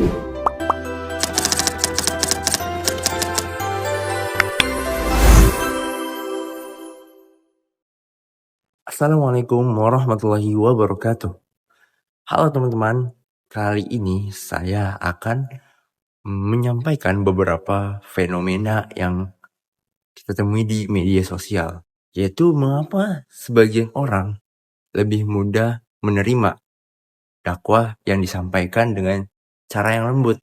Assalamualaikum warahmatullahi wabarakatuh. Halo teman-teman, kali ini saya akan menyampaikan beberapa fenomena yang kita temui di media sosial, yaitu mengapa sebagian orang lebih mudah menerima dakwah yang disampaikan dengan cara yang lembut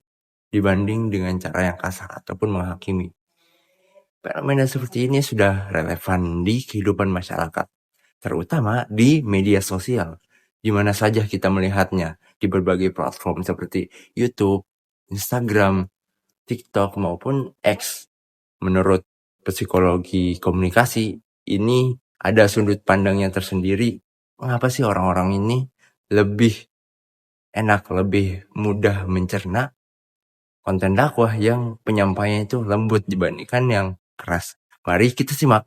dibanding dengan cara yang kasar ataupun menghakimi. Fenomena seperti ini sudah relevan di kehidupan masyarakat, terutama di media sosial, di mana saja kita melihatnya di berbagai platform seperti YouTube, Instagram, TikTok maupun X. Menurut psikologi komunikasi, ini ada sudut pandangnya tersendiri. Mengapa sih orang-orang ini lebih enak, lebih mudah mencerna konten dakwah yang penyampaiannya itu lembut dibandingkan yang keras? Mari kita simak.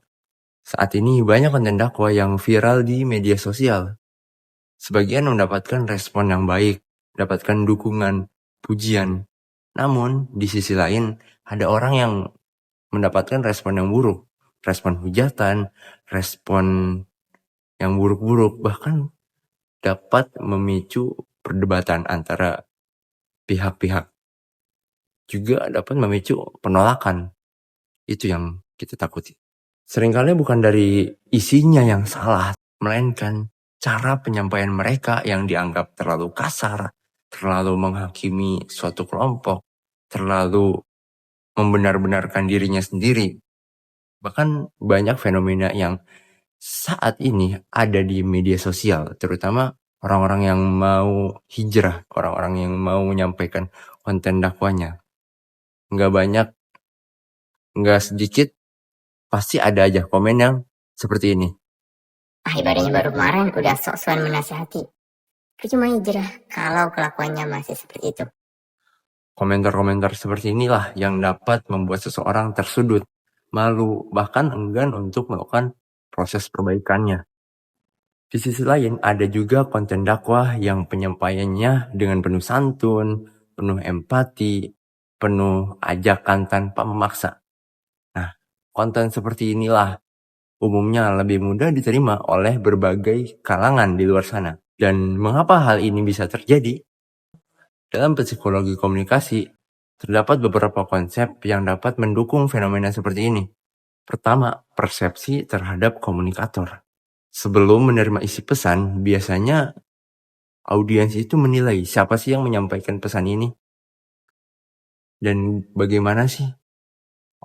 Saat ini banyak konten dakwah yang viral di media sosial. Sebagian mendapatkan respon yang baik, mendapatkan dukungan, pujian. Namun, di sisi lain, ada orang yang mendapatkan respon yang buruk. Respon hujatan, respon yang buruk-buruk, bahkan dapat memicu perdebatan antara pihak-pihak. Juga dapat memicu penolakan. Itu yang kita takuti. Seringkali bukan dari isinya yang salah, melainkan cara penyampaian mereka yang dianggap terlalu kasar, terlalu menghakimi suatu kelompok, terlalu membenar-benarkan dirinya sendiri. Bahkan banyak fenomena yang saat ini ada di media sosial, terutama orang-orang yang mau hijrah, orang-orang yang mau menyampaikan konten dakwahnya. Nggak sedikit, pasti ada aja komen yang seperti ini. Ibadahnya baru kemarin udah sok-sokan menasihati. Percuma hijrah kalau kelakuannya masih seperti itu. Komentar-komentar seperti inilah yang dapat membuat seseorang tersudut, malu, bahkan enggan untuk melakukan proses perbaikannya. Di sisi lain, ada juga konten dakwah yang penyampaiannya dengan penuh santun, penuh empati, penuh ajakan tanpa memaksa. Nah, konten seperti inilah umumnya lebih mudah diterima oleh berbagai kalangan di luar sana. Dan mengapa hal ini bisa terjadi? Dalam psikologi komunikasi, terdapat beberapa konsep yang dapat mendukung fenomena seperti ini. Pertama, persepsi terhadap komunikator. Sebelum menerima isi pesan, biasanya audiens itu menilai siapa sih yang menyampaikan pesan ini. Dan bagaimana sih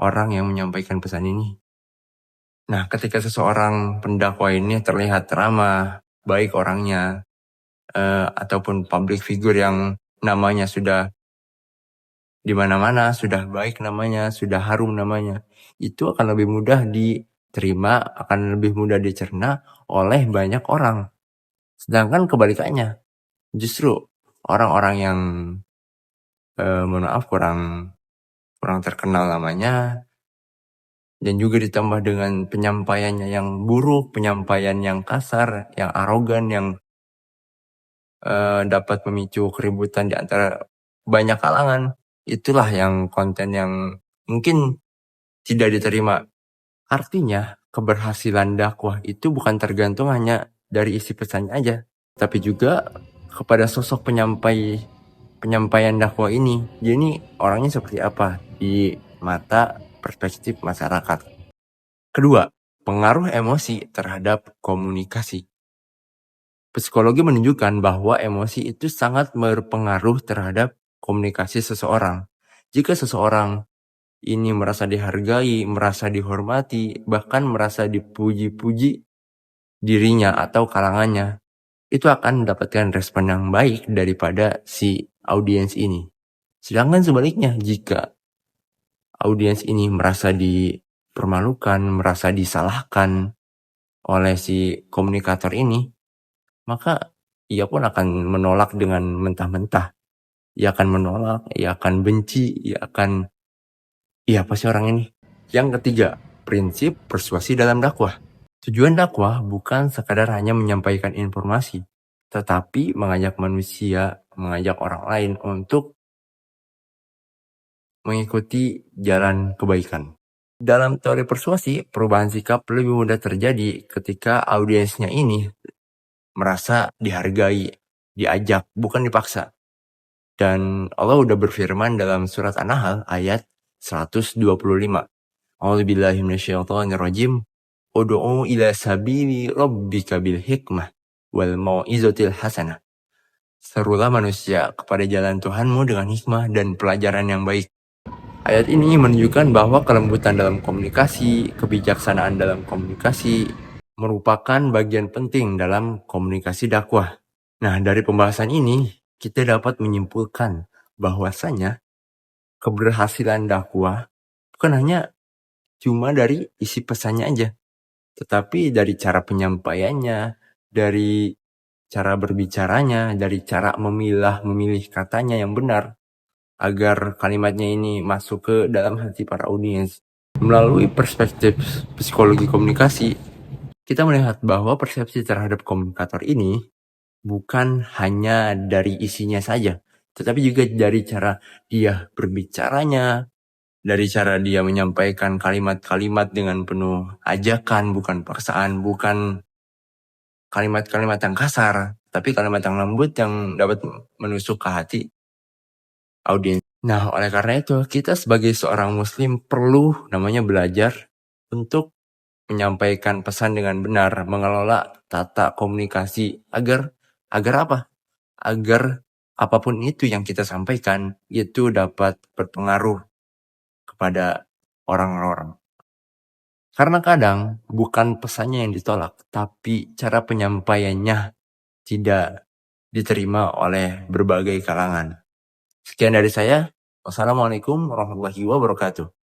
orang yang menyampaikan pesan ini. Nah, ketika seseorang pendakwa ini terlihat ramah, baik orangnya, ataupun public figure yang namanya sudah di mana-mana, sudah baik namanya, sudah harum namanya, itu akan lebih mudah diterima, akan lebih mudah dicerna oleh banyak orang. Sedangkan kebalikannya, justru orang-orang yang kurang terkenal namanya, dan juga ditambah dengan penyampaiannya yang buruk, penyampaian yang kasar, yang arogan, yang dapat memicu keributan di antara banyak kalangan. Itulah yang konten yang mungkin tidak diterima. Artinya, keberhasilan dakwah itu bukan tergantung hanya dari isi pesannya aja, tapi juga kepada sosok penyampaian dakwah ini. Jadi orangnya seperti apa di mata perspektif masyarakat. Kedua, pengaruh emosi terhadap komunikasi. Psikologi menunjukkan bahwa emosi itu sangat berpengaruh terhadap komunikasi seseorang. Jika seseorang ini merasa dihargai, merasa dihormati, bahkan merasa dipuji-puji dirinya atau kalangannya, itu akan mendapatkan respon yang baik daripada si audiens ini. Sedangkan sebaliknya, jika audiens ini merasa dipermalukan, merasa disalahkan oleh si komunikator ini, maka ia pun akan menolak dengan mentah-mentah. Ia akan menolak, ia akan benci, apa sih orang ini? Yang ketiga, prinsip persuasi dalam dakwah. Tujuan dakwah bukan sekadar hanya menyampaikan informasi, tetapi mengajak manusia, mengajak orang lain untuk mengikuti jalan kebaikan. Dalam teori persuasi, perubahan sikap lebih mudah terjadi ketika audiensnya ini merasa dihargai, diajak, bukan dipaksa. Dan Allah udah berfirman dalam surat An-Nahl ayat 125. A'udzubillahi minasyaitonirrajim. Ud'u ila sabili rabbika bil hikmah wal mau'izatil hasanah. Serulah manusia kepada jalan Tuhanmu dengan hikmah dan pelajaran yang baik. Ayat ini menunjukkan bahwa kelembutan dalam komunikasi, kebijaksanaan dalam komunikasi, merupakan bagian penting dalam komunikasi dakwah. Nah, dari pembahasan ini, kita dapat menyimpulkan bahwasanya keberhasilan dakwah bukan hanya cuma dari isi pesannya aja, tetapi dari cara penyampaiannya, dari cara berbicaranya, dari cara memilih katanya yang benar, agar kalimatnya ini masuk ke dalam hati para audiens. Melalui perspektif psikologi komunikasi, kita melihat bahwa persepsi terhadap komunikator ini bukan hanya dari isinya saja, tetapi juga dari cara dia berbicaranya, dari cara dia menyampaikan kalimat-kalimat dengan penuh ajakan, bukan paksaan, bukan kalimat-kalimat yang kasar, tapi kalimat yang lembut yang dapat menusuk ke hati audiens. Nah, oleh karena itu, kita sebagai seorang muslim perlu belajar untuk menyampaikan pesan dengan benar, mengelola tata komunikasi agar apa? Agar apapun itu yang kita sampaikan itu dapat berpengaruh kepada orang-orang. Karena kadang bukan pesannya yang ditolak, tapi cara penyampaiannya tidak diterima oleh berbagai kalangan. Sekian dari saya. Wassalamualaikum warahmatullahi wabarakatuh.